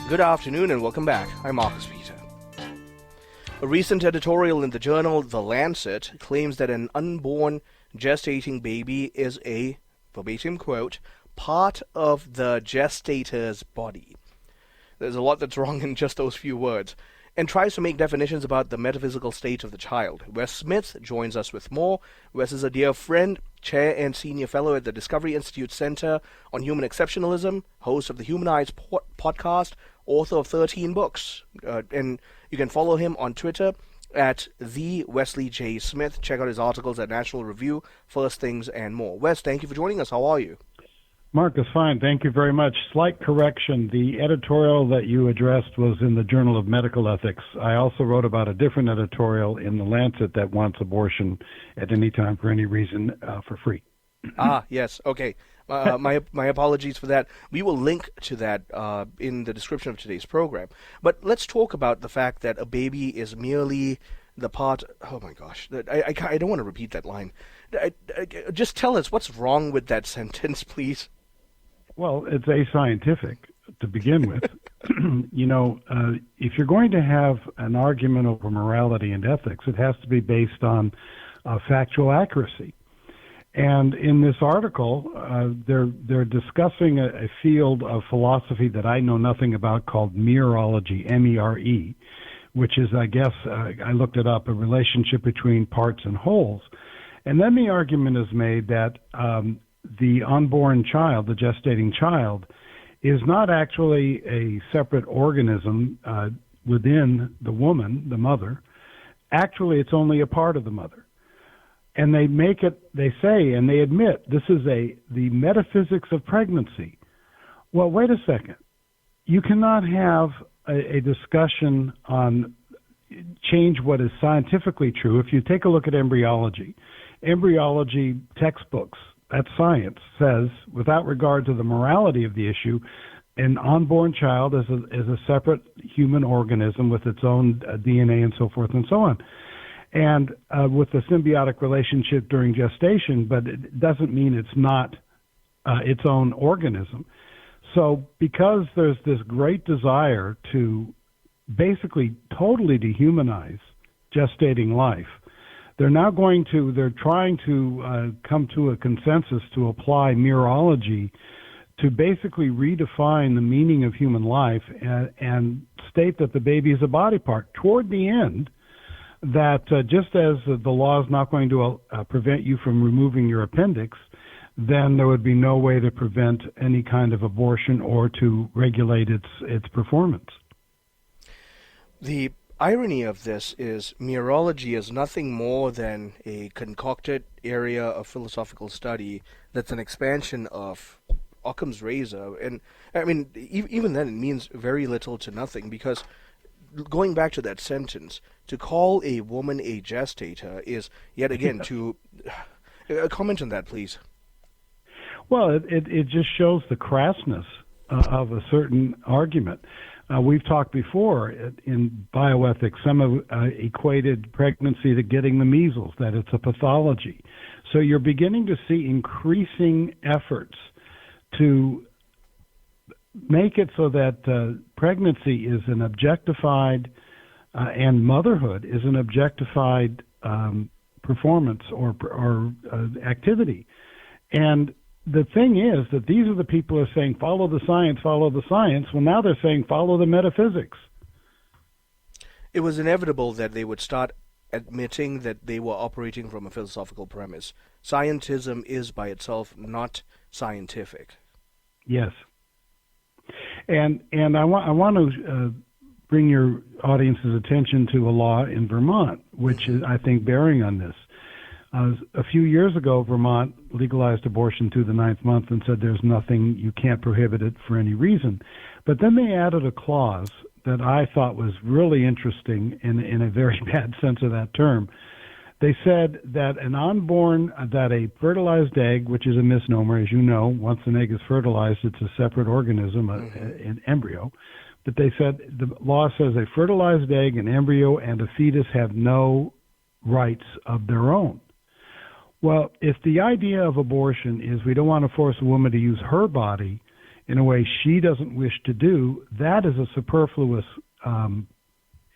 Good afternoon and welcome back. I'm Marcus Peter. A recent editorial in the journal The Lancet claims that an unborn gestating baby is a, verbatim quote, part of the gestator's body. There's a lot that's wrong in just those few words, and tries to make definitions about the metaphysical state of the child. Wes Smith joins us with more. Wes is a dear friend, chair and senior fellow at the Discovery Institute Center on Human Exceptionalism, host of the Humanized podcast, author of 13 books. And you can follow him on Twitter at the Wesley J. Smith. Check out his articles at National Review, First Things, and more. Wes, thank you for joining us. How are you? Marcus, fine. Thank you very much. Slight correction. The editorial that you addressed was in the Journal of Medical Ethics. I also wrote about a different editorial in The Lancet that wants abortion at any time for any reason for free. Yes. Okay. My apologies for that. We will link to that in the description of today's program. But let's talk about the fact that a baby is merely the part... Oh, my gosh. I don't want to repeat that line. Just tell us what's wrong with that sentence, please. Well, it's ascientific to begin with. If you're going to have an argument over morality and ethics, it has to be based on factual accuracy. And in this article, they're discussing a field of philosophy that I know nothing about called mereology, M-E-R-E, which is, I guess, I looked it up, a relationship between parts and wholes. And then the argument is made that the unborn child, the gestating child, is not actually a separate organism within the woman, the mother. Actually, it's only a part of the mother. And they make it, they say, and they admit, this is the metaphysics of pregnancy. Well, wait a second. You cannot have a discussion on change what is scientifically true. If you take a look at embryology textbooks, that science says, without regard to the morality of the issue, an unborn child is a separate human organism with its own DNA and so forth and so on. And with a symbiotic relationship during gestation, but it doesn't mean it's not its own organism. So because there's this great desire to basically totally dehumanize gestating life, they're trying to come to a consensus to apply mereology to basically redefine the meaning of human life and state that the baby is a body part. Toward the end, that just as the law is not going to prevent you from removing your appendix, then there would be no way to prevent any kind of abortion or to regulate its performance. The irony of this is mereology is nothing more than a concocted area of philosophical study that's an expansion of Occam's razor. And I mean, even then it means very little to nothing, because going back to that sentence, to call a woman a gestator is, yet again, to... comment on that, please. Well, it just shows the crassness of a certain argument. We've talked before in bioethics, some have equated pregnancy to getting the measles, that it's a pathology. So you're beginning to see increasing efforts to make it so that pregnancy is an objectified and motherhood is an objectified performance or activity. And the thing is that these are the people who are saying, follow the science, follow the science. Well, now they're saying, follow the metaphysics. It was inevitable that they would start admitting that they were operating from a philosophical premise. Scientism is by itself not scientific. Yes. And I want to bring your audience's attention to a law in Vermont, which is, I think, bearing on this. A few years ago, Vermont legalized abortion through the 9th month and said there's nothing, you can't prohibit it for any reason. But then they added a clause that I thought was really interesting in a very bad sense of that term. They said that that a fertilized egg, which is a misnomer, as you know, once an egg is fertilized, it's a separate organism, an embryo. But they said the law says a fertilized egg, an embryo, and a fetus have no rights of their own. Well, if the idea of abortion is we don't want to force a woman to use her body in a way she doesn't wish to do, that is a superfluous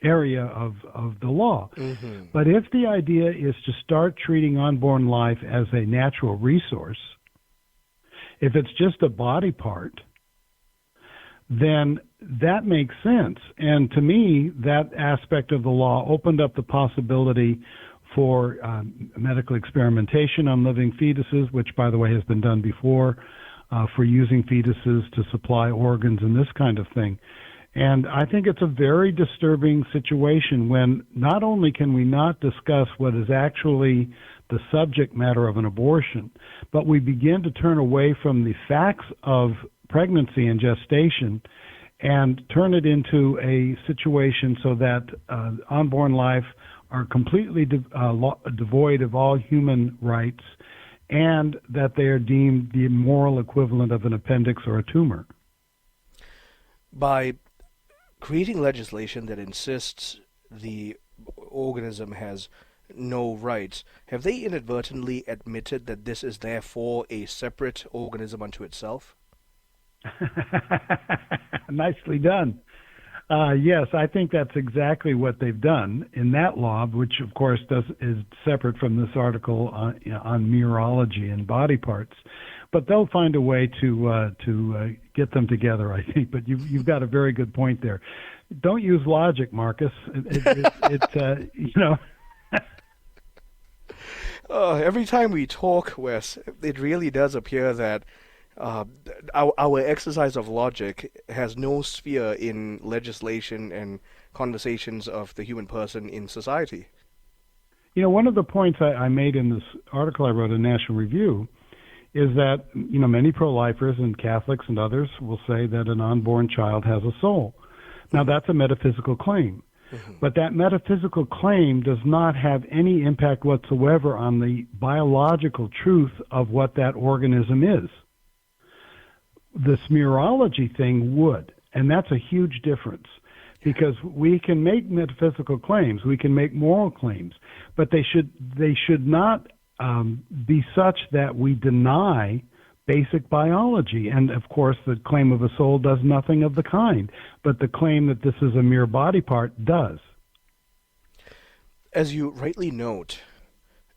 area of the law. Mm-hmm. But if the idea is to start treating unborn life as a natural resource, if it's just a body part, then that makes sense. And to me, that aspect of the law opened up the possibility for medical experimentation on living fetuses, which, by the way, has been done before, for using fetuses to supply organs and this kind of thing. And I think it's a very disturbing situation when not only can we not discuss what is actually the subject matter of an abortion, but we begin to turn away from the facts of pregnancy and gestation and turn it into a situation so that unborn life are completely devoid of all human rights and that they are deemed the moral equivalent of an appendix or a tumor. By creating legislation that insists the organism has no rights, have they inadvertently admitted that this is therefore a separate organism unto itself? Nicely done. Yes, I think that's exactly what they've done in that law, which of course is separate from this article on mereology and body parts. But they'll find a way to get them together, I think. But you've got a very good point there. Don't use logic, Marcus. Every time we talk, Wes, it really does appear that our exercise of logic has no sphere in legislation and conversations of the human person in society. One of the points I made in this article I wrote in National Review is that, many pro-lifers and Catholics and others will say that an unborn child has a soul. Now, that's a metaphysical claim. Mm-hmm. But that metaphysical claim does not have any impact whatsoever on the biological truth of what that organism is. The smerology thing would, and that's a huge difference, because we can make metaphysical claims, we can make moral claims, but they should not be such that we deny basic biology. And of course, the claim of a soul does nothing of the kind, but the claim that this is a mere body part does. As you rightly note,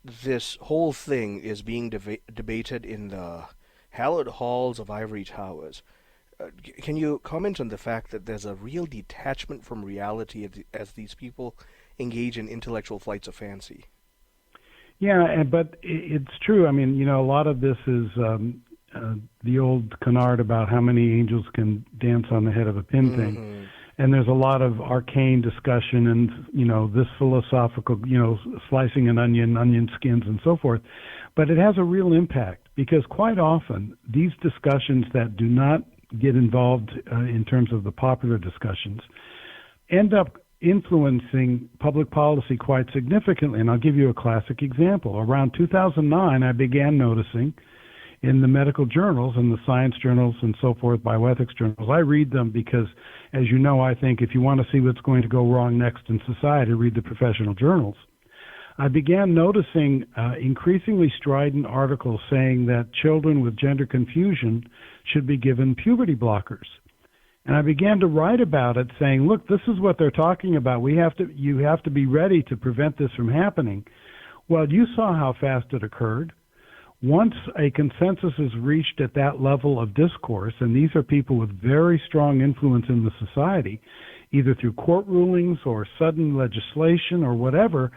this whole thing is being debated in the hallowed halls of ivory towers. Can you comment on the fact that there's a real detachment from reality as these people engage in intellectual flights of fancy? Yeah, but it's true. I mean, a lot of this is the old canard about how many angels can dance on the head of a pin thing. And there's a lot of arcane discussion and, this philosophical, slicing an onion skins and so forth. But it has a real impact because quite often these discussions that do not get involved in terms of the popular discussions end up influencing public policy quite significantly. And I'll give you a classic example. Around 2009, I began noticing in the medical journals and the science journals and so forth, bioethics journals. I read them because, as you know, I think if you want to see what's going to go wrong next in society, read the professional journals. I began noticing increasingly strident articles saying that children with gender confusion should be given puberty blockers. And I began to write about it saying, look, this is what they're talking about. You have to be ready to prevent this from happening. Well, you saw how fast it occurred. Once a consensus is reached at that level of discourse, and these are people with very strong influence in the society, either through court rulings or sudden legislation or whatever,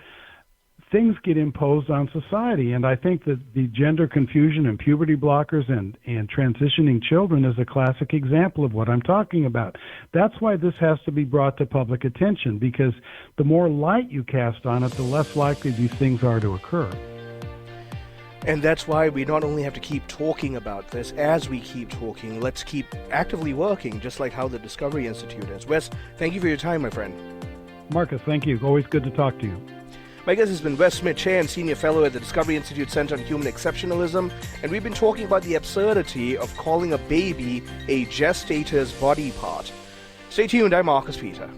things get imposed on society. And I think that the gender confusion and puberty blockers and transitioning children is a classic example of what I'm talking about. That's why this has to be brought to public attention, because the more light you cast on it, the less likely these things are to occur. And that's why we not only have to keep talking about this, as we keep talking, let's keep actively working, just like how the Discovery Institute is. Wes, thank you for your time, my friend. Marcus, thank you. Always good to talk to you. My guest has been Wes Smith, Chair and Senior Fellow at the Discovery Institute Center on Human Exceptionalism, and we've been talking about the absurdity of calling a baby a gestator's body part. Stay tuned, I'm Marcus Peter.